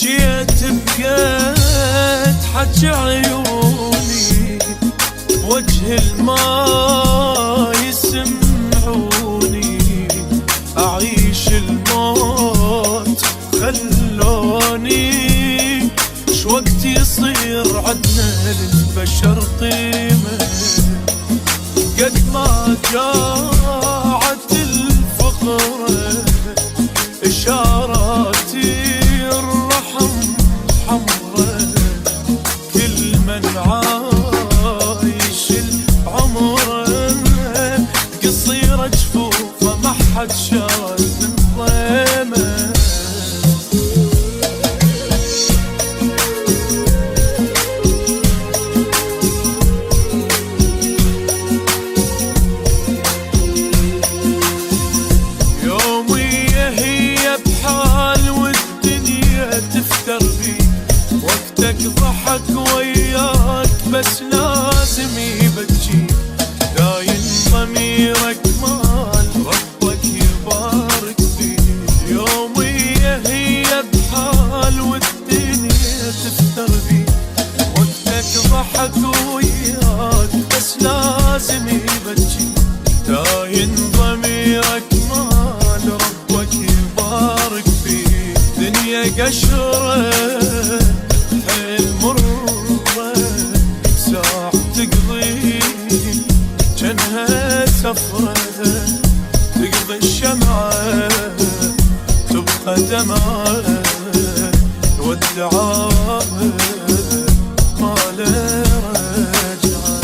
جيت بقيت حج عيوني وجه الماء يسمعوني أعيش الموت خلوني شوقت يصير عدنا للبشر قيمة قد ما جاعت الفقرة إشاراتي الرحم حمرة كل من عايش العمر قصيرة جفوفه ما حد شاف من ضيمه وقتك ضحك وياك بس لازم يبكي داين ضميرك مال ربك يبارك فيه يومية هي بحال والدنيا تفتر بيه وقتك ضحك وياك بس لازم يبكي داين ضميرك مال ربك يبارك فيه دنيا قشرة حيل مرة ساعة تقضي جنها سفرة تقضي الشمعة تبقى دمعة والدعاء ما له رجعة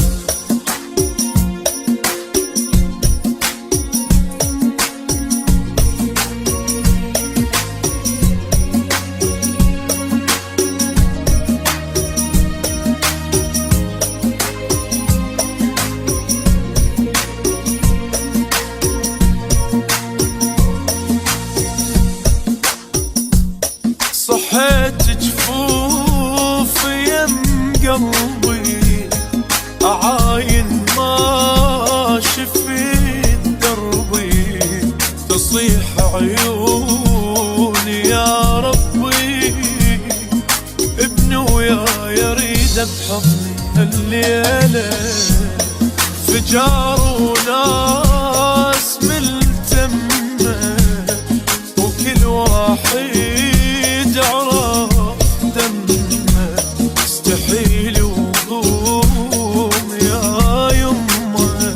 صحيت جفوف يم قلبي أعاين ما شفت دربي تصيح عيوني يا ربي ابني ويا يريد بحضني الليلة فجار وناس ملتمة وكل واحد عرف دمه استحيل وقوم يا يمه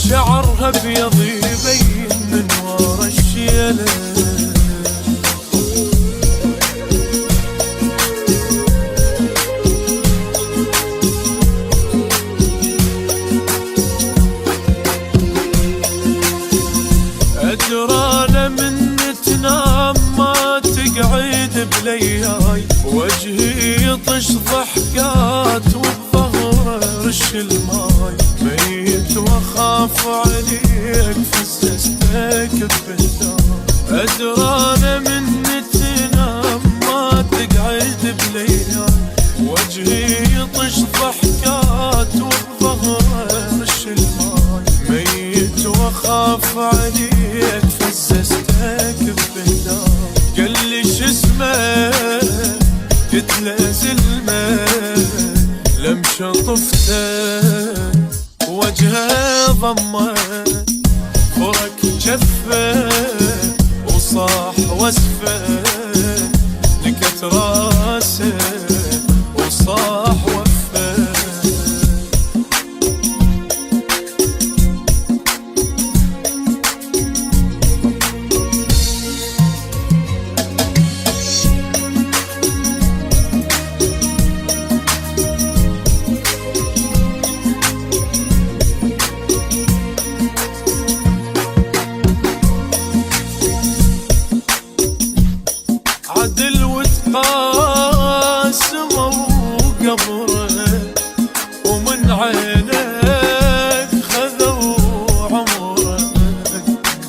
شعرها ابيض يبين من ورا الشيله أدرانا من تنام ما تقعد بلياي وجهي يطش ضحكات وبظهره رش الماي ميت واخاف عليك فززتك بهداي أدرانا من تنام ما تقعد بلياي وجهي يطش ضحكات وبظهره رش الماي ميت واخاف عليك فززتك بهداي قال لي شسمه قلت له زلمه لم شطفته وجهه ضمه فرك جفه وصاح وسفه نكت راسه وصاح وفه عدل وتقاسمه وقبره ومن عينك خذوا عمرك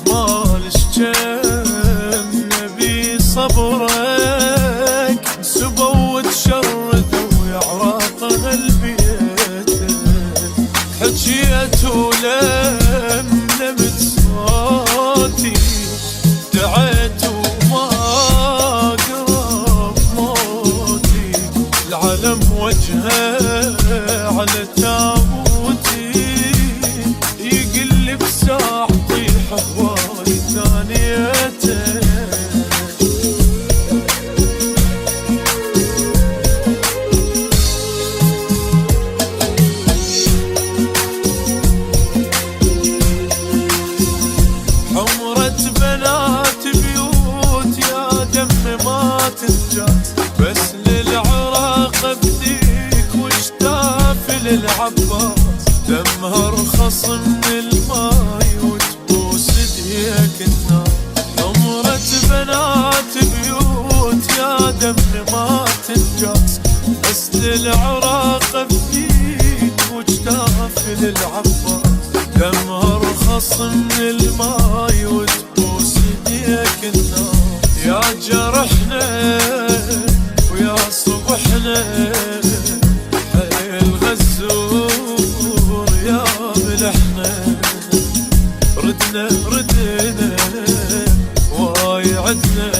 مالش كم نبي صبرك سبوا وتشردوا يعراقه البيت حجيت ولملمت صوتي دعيت وما الجاز، بس للعراق بديك واشتاف للعباس، دمها رخص من الماي وتبوس ديك النار. حمرة بنات بيوت يا دم ما تنجاز، بس للعراق بديك واشتاف للعباس، دمها رخص من الماي وتبوس ديك النار. يا جرحنا ويا صبحنا الغزور يا ملحنا، ردنا واي عدنا